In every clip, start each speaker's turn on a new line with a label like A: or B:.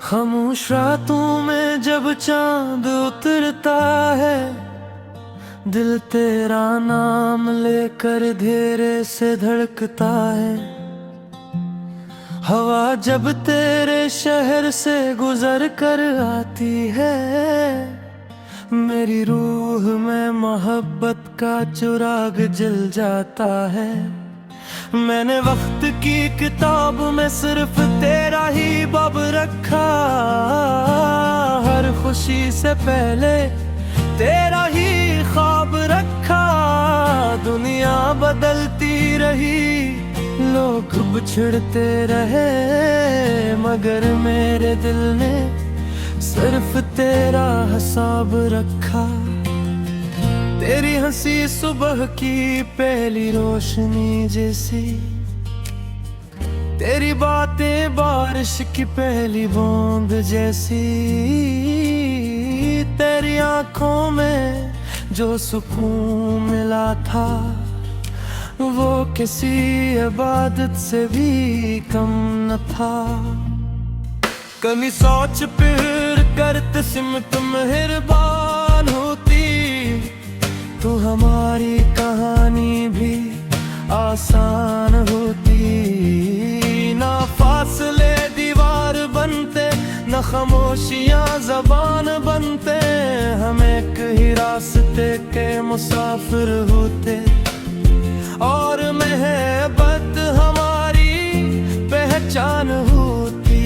A: खामोश रातों में जब चांद उतरता है, दिल तेरा नाम लेकर धीरे से धड़कता है। हवा जब तेरे शहर से गुजर कर आती है, मेरी रूह में मोहब्बत का चिराग जल जाता है। मैंने वक्त की किताब में सिर्फ तेरा ही बाब रखा, हर खुशी से पहले तेरा ही ख्वाब रखा। दुनिया बदलती रही, लोग बिछड़ते रहे, मगर मेरे दिल ने सिर्फ तेरा हिसाब रखा। तेरी हंसी सुबह की पहली रोशनी जैसी, तेरी बातें बारिश की पहली बूंद जैसी। तेरी आंखों में जो सुकून मिला था, वो किसी इबादत से भी कम न था। कभी सोच फिर करते सिमत मेहरबान होती, तो हमारी कहानी भी आसान होती। ना फासले दीवार बनते, ना खामोशियां जबान बनते, हम एक ही रास्ते के मुसाफिर होते। और मोहब्बत हमारी पहचान होती।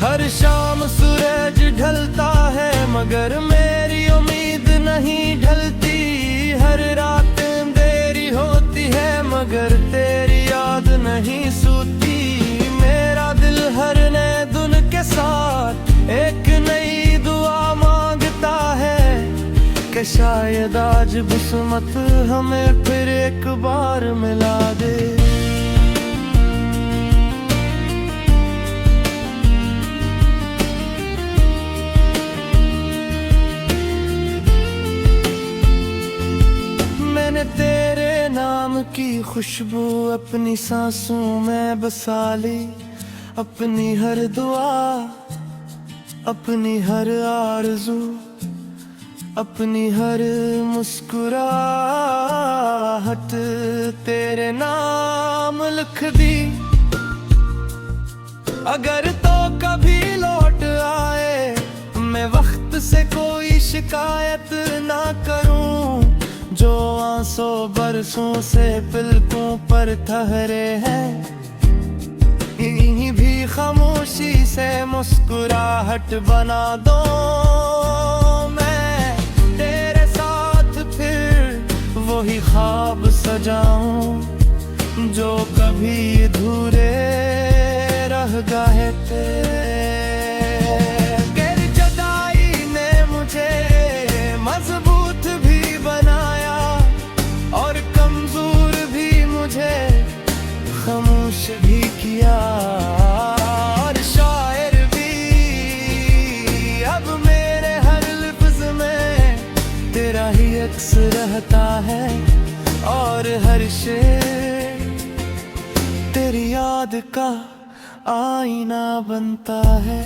A: हर शाम सूरज ढलता है, मगर मेरी उम्मीद नहीं ढलती। हर रात देरी होती है, मगर तेरी याद नहीं सोती। मेरा दिल हर नए दिन के साथ एक नई दुआ मांगता है, कि शायद आज किस्मत हमें फिर एक बार मिला दे। मैंने तेरे नाम की खुशबू अपनी सांसों में बसा ली। अपनी हर दुआ, अपनी हर आरज़ू, अपनी हर मुस्कुराहट तेरे नाम लिख दी। अगर तो कभी लौट आए, मैं वक्त से कोई शिकायत ना करूं। जो आंसू बरसों से पलकों पर ठहरे हैं, इन्हीं भी खामोशी से मुस्कुराहट बना दो। मैं तेरे साथ फिर वही ख्वाब सजाऊं, जो कभी अधूरे रह गए थे। तेरी जुदाई ने मुझे मजबूत भी बनाया, और कमजोर भी मुझे खामोश भी किया। और शायर भी अब मेरे हर लफ्ज में तेरा ही अक्स रहता है, और हर शेर तेरी याद का आईना बनता है।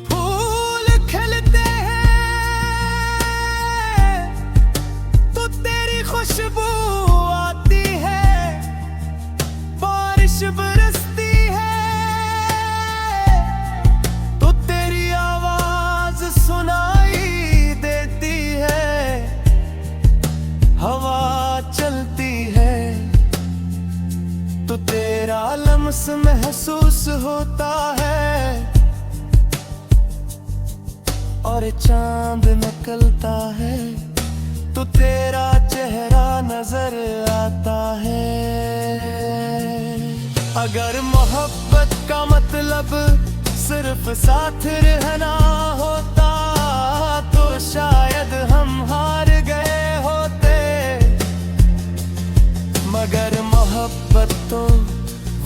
A: फूल खिलते हैं तो तेरी खुशबू आती है, बारिश बरसती है तो तेरी आवाज सुनाई देती है। हवा चलती है तो तेरा लम्स महसूस होता है, और चांद निकलता है तो तेरा चेहरा नजर आता है। अगर मोहब्बत का मतलब सिर्फ साथ रहना होता, तो शायद हम हार गए होते। मगर मोहब्बत तो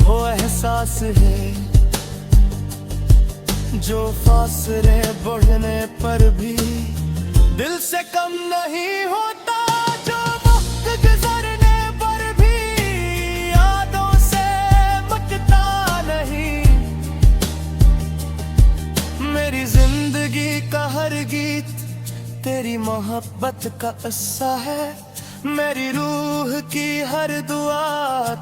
A: वो एहसास है, जो फासले बढ़ने पर भी दिल से कम नहीं होता। जो वक्त गुजरने पर भी यादों से मिटता नहीं। मेरी जिंदगी का हर गीत तेरी मोहब्बत का किस्सा है। मेरी रूह की हर दुआ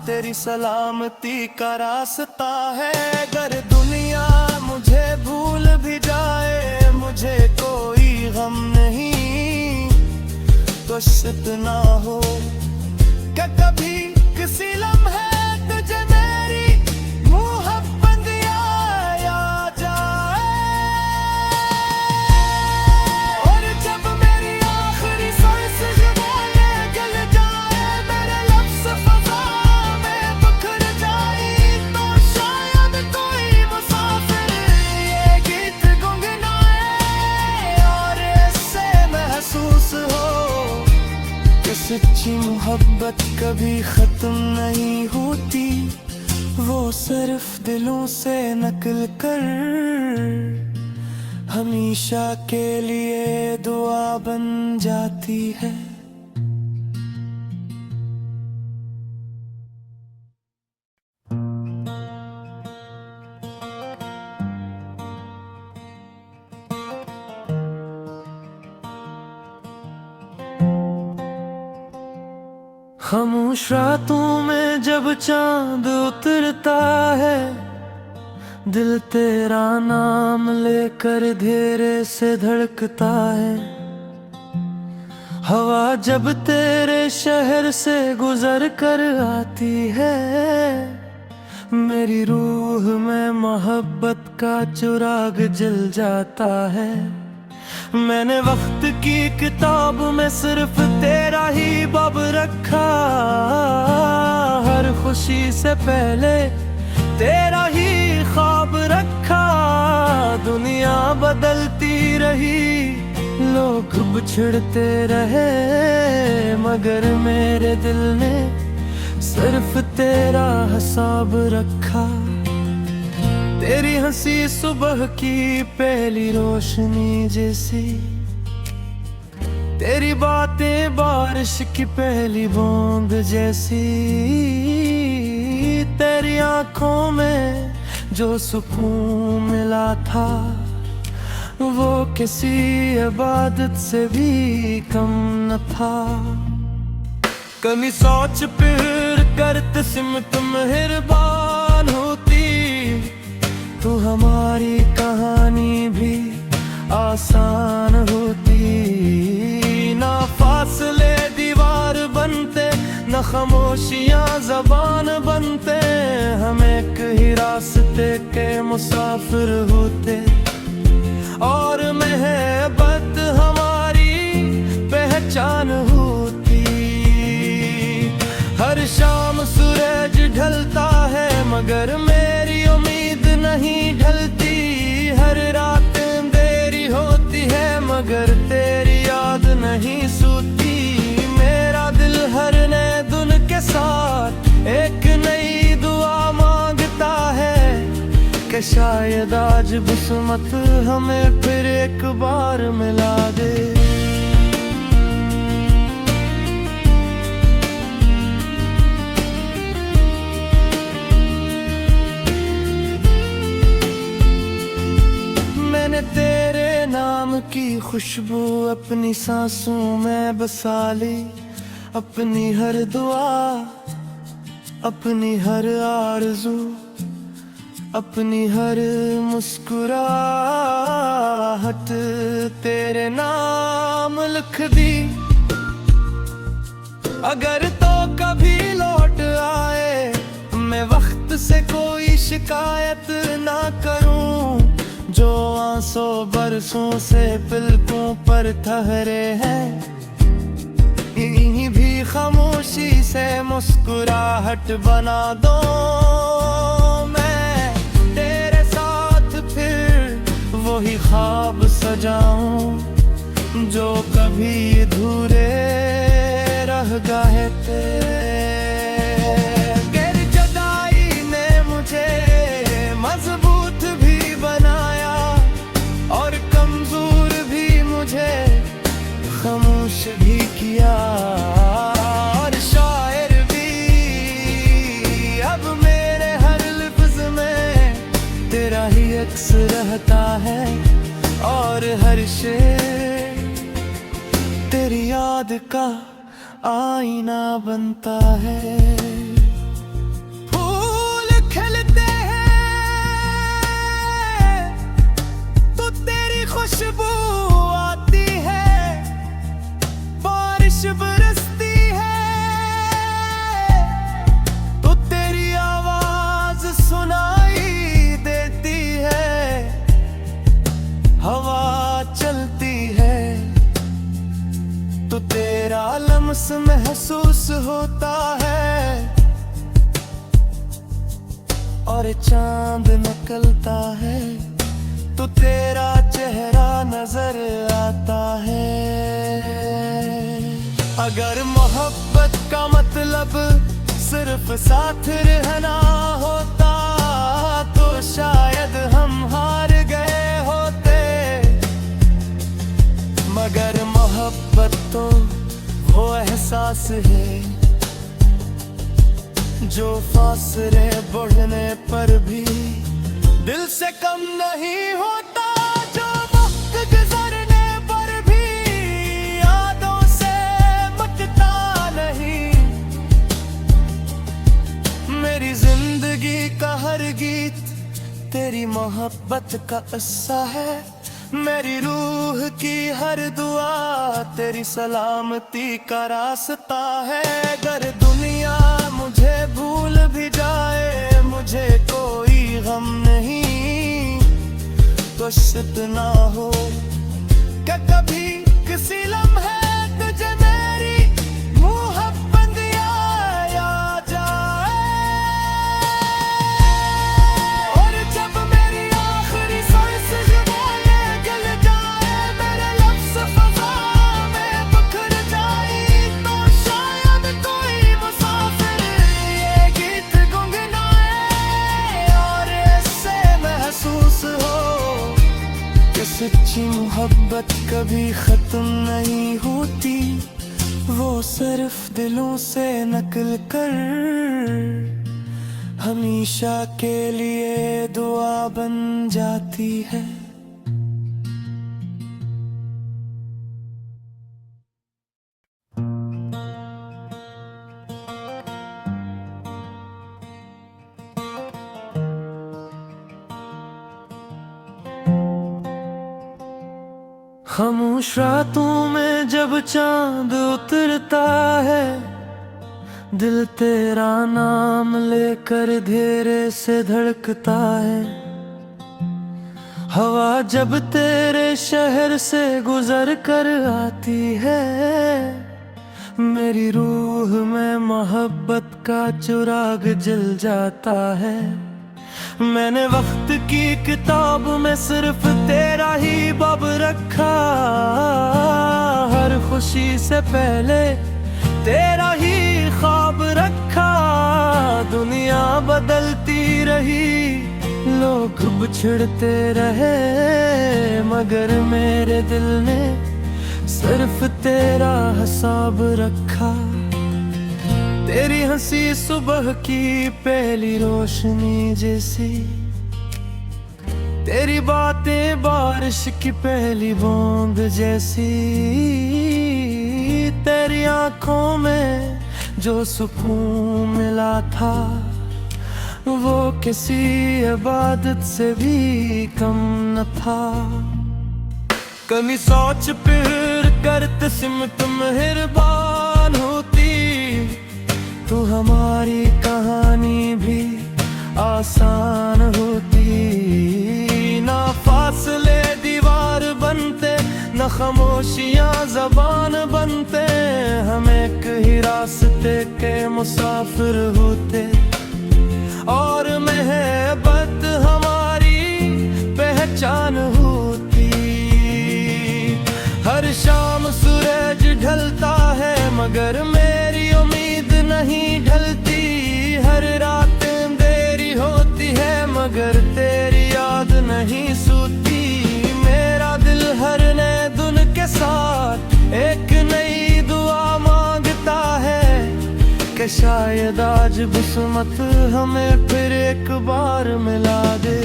A: तेरी सलामती का रास्ता है। अगर दुनिया मुझे भूल भी जाए, मुझे कोई गम नहीं, तो इतना हो कि कभी किसी लम्हे तुझे मेरी मोहब्बत याद आ जाए। और जब मेरी आखिरी सांस जुबान में गल जाए, मेरे लफ्ज़ फ़ज़ा में बिखर जाए, तो शायद कोई मुसाफिर ये गीत गुनगुनाए और इससे महसूस हो कि सच्ची मोहब्बत कभी खत्म नहीं होती। वो सिर्फ दिलों से नकल कर हमेशा के लिए दुआ बन जाती है। खामोश रातों में जब चांद उतरता है, दिल तेरा नाम लेकर धीरे से धड़कता है। हवा जब तेरे शहर से गुजर कर आती है, मेरी रूह में मोहब्बत का चिराग जल जाता है। मैंने वक्त की किताब में सिर्फ तेरा ही बाब रखा, हर खुशी से पहले तेरा ही ख्वाब रखा। दुनिया बदलती रही, लोग बिछड़ते रहे, मगर मेरे दिल ने सिर्फ तेरा हिसाब रखा। तेरी हंसी सुबह की पहली रोशनी जैसी, तेरी बातें बारिश की पहली बूंद जैसी, तेरी आंखों में जो सुकून मिला था, वो किसी इबादत से भी कम न था। कभी सोच फिर करते सिमत मेहरबान होती, तो हमारी कहानी भी आसान होती। ना फासले दीवार बनते, ना खामोशियां जबान बनते, हम एक ही रास्ते के मुसाफिर होते। और मोहब्बत हमारी पहचान होती। हर शाम सूरज ढलता है, मगर मेरी उम्मीद नहीं ढलती। हर रात देरी होती है, मगर तेरी याद नहीं सोती। मेरा दिल हर नए दिन के साथ एक नई दुआ मांगता है कि शायद आज किस्मत हमें फिर एक बार मिला दे। मैंने तेरे नाम की खुशबू अपनी सांसों में बसा ली। अपनी हर दुआ, अपनी हर आरज़ू, अपनी हर मुस्कुराहट तेरे नाम लिख दी। अगर तो कभी लौट आए, मैं वक्त से कोई शिकायत ना करूं। जो आंसू बरसों से पलकों पर ठहरे हैं, इन्हीं भी खामोशी से मुस्कुराहट बना दो। मैं तेरे साथ फिर वही ख्वाब सजाऊं जो कभी अधूरे रह गए थे। तेरी जुदाई ने मुझे मजबूत भी बनाया और कमजोर भी मुझे खामोश भी किया। और शायर भी अब मेरे हर लफ्ज में तेरा ही अक्स रहता है। और हर शेर तेरी याद का आईना बनता है। फूल खिलते हैं तो तेरी खुशबू आती है, बारिश बरसती है तो तेरी आवाज सुनाई देती है। हवा चलती है तो तेरा लम्स महसूस होता है, और चांद निकलता है तो तेरा चेहरा नजर आता है। अगर मोहब्बत का मतलब सिर्फ साथ रहना होता तो शायद हम हार गए होते, मगर मोहब्बत तो वो एहसास है जो फासले बढ़ने पर भी दिल से कम नहीं होता, जो वक्त गुजरने पर भी यादों से मिटता नहीं। मेरी जिंदगी का हर गीत तेरी मोहब्बत का किस्सा है, मेरी रूह की हर दुआ तेरी सलामती का रास्ता है। अगर दुनिया मुझे भूल भी जाए मुझे कोई गम नहीं, तो इतना हो कि कभी किसी लम्हे तुझे मेरी मोहब्बत याद आ जाए, और जब मेरी आखिरी सांस जुबाने गल जाए, मेरे लफ्ज़ फ़ज़ा में बिखर जाए, तो शायद कोई मुसाफिर ये गीत गुनगुनाए और इससे महसूस हो कि सच्ची मोहब्बत कभी खत्म नहीं होती, वो सिर्फ दिलों से नकल कर हमेशा के लिए दुआ बन जाती है। खामोश रातों में जब चांद उतरता है, दिल तेरा नाम लेकर धीरे से धड़कता है। हवा जब तेरे शहर से गुजर कर आती है, मेरी रूह में मोहब्बत का चिराग जल जाता है। मैंने वक्त की किताब में सिर्फ तेरा ही बब रखा, हर खुशी से पहले तेरा ही ख्वाब रखा। दुनिया बदलती रही, लोग बिछड़ते रहे, मगर मेरे दिल ने सिर्फ तेरा हिसाब रखा। तेरी हंसी सुबह की पहली रोशनी जैसी, तेरी बातें बारिश की पहली बूंद जैसी, तेरी आंखों में जो सुकून मिला था वो किसी इबादत से भी कम न था। कभी सोच फिर करते सिमत मेहरबान होती, तू हमारी कहानी भी आसान होती। ना फासले दीवार बनते, ना खामोशियाँ जबान बनते, हम एक ही रास्ते के मुसाफिर होते, और मोहब्बत हमारी पहचान होती। हर शाम सूरज ढलता है मगर मेरी उम्मीद नहीं ढलती, हर रात देरी होती है मगर तेरी याद नहीं सोती। मेरा दिल हर नए दिन के साथ एक नई दुआ मांगता है कि शायद आज किस्मत हमें फिर एक बार मिला दे।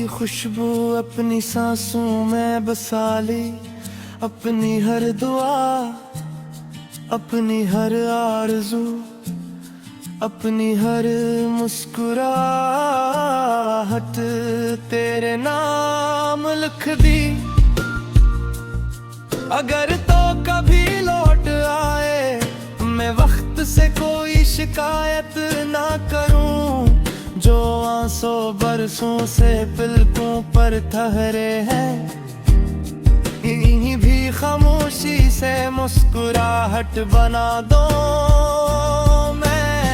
A: खुशबू अपनी सांसों में बसा ली, अपनी हर दुआ, अपनी हर आरज़ू, अपनी हर मुस्कुराहट तेरे नाम लिख दी। अगर तो कभी लौट आए मैं वक्त से कोई शिकायत ना करूं, जो आंसू बरसों से पलकों पर ठहरे हैं, इन्हीं भी खामोशी से मुस्कुराहट बना दो। मैं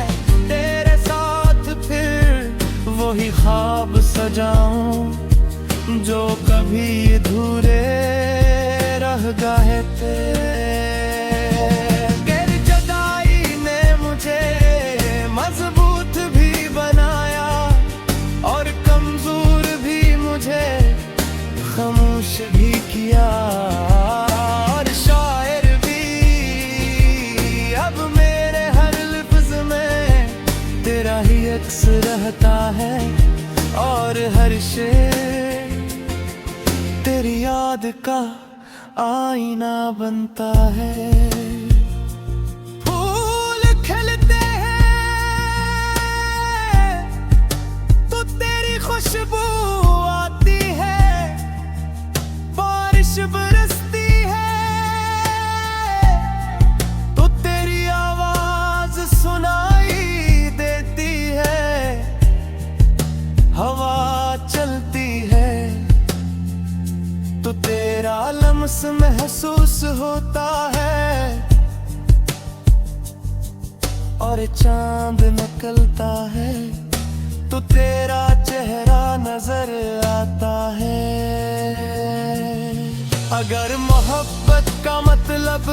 A: तेरे साथ फिर वही ख्वाब सजाऊं जो कभी अधूरे रह गए थे। तेरी जुदाई ने मुझे मजबूत भी बनाया और कमजोर भी मुझे खामोश भी किया। और शायर भी अब मेरे हर लफ्ज में तेरा ही अक्स रहता है, और हर शेर तेरी याद का आईना बनता है। फूल खिलते हैं तो तेरी खुशबू आती है, बारिश बरसती है तो तेरी आवाज सुनाई देती है, हवा चलती है तो तेरा लम्स महसूस होता है, और चांद निकलता है तो तेरा चेहरा नजर आता है। अगर मोहब्बत का मतलब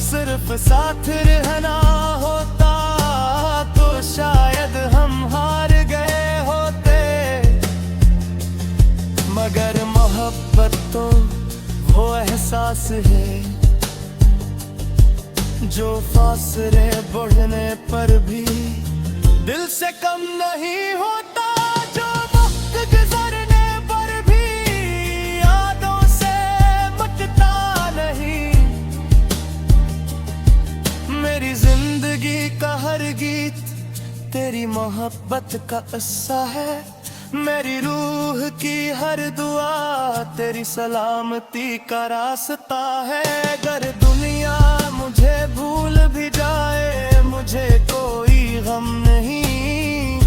A: सिर्फ साथ रहना होता तो शायद हम हार गए होते, मगर मोहब्बत तो वो एहसास है जो फासले बढ़ने पर भी दिल से कम नहीं होता, जो वक्त गुजरने पर भी यादों से मिटता नहीं। मेरी जिंदगी का हर गीत तेरी मोहब्बत का किस्सा है, मेरी रूह की हर दुआ तेरी सलामती का रास्ता है। अगर दुनिया मुझे भूल भी जाए मुझे कोई गम नहीं,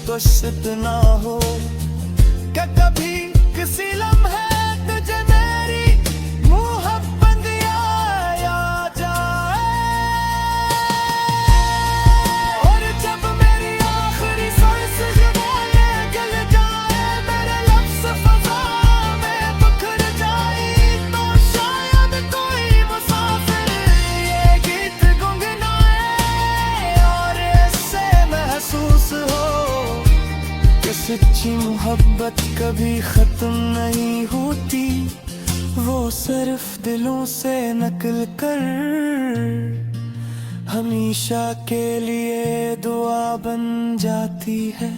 A: तो इतना हो कि कभी किसी लम्हे तुझे मेरी मोहब्बत याद आ जाए। और जब मेरी आखिरी सांस जुबाने गिल जाए, मेरे लफ्ज़ फ़ज़ा में बिखर जाए, तो शायद कोई मुसाफिर ये गीत गुनगुनाए और इससे महसूस हो कि सच्ची मोहब्बत कभी खत्म नहीं होती, वो सिर्फ दिलों से नकल कर हमेशा के लिए दुआ बन जाती है।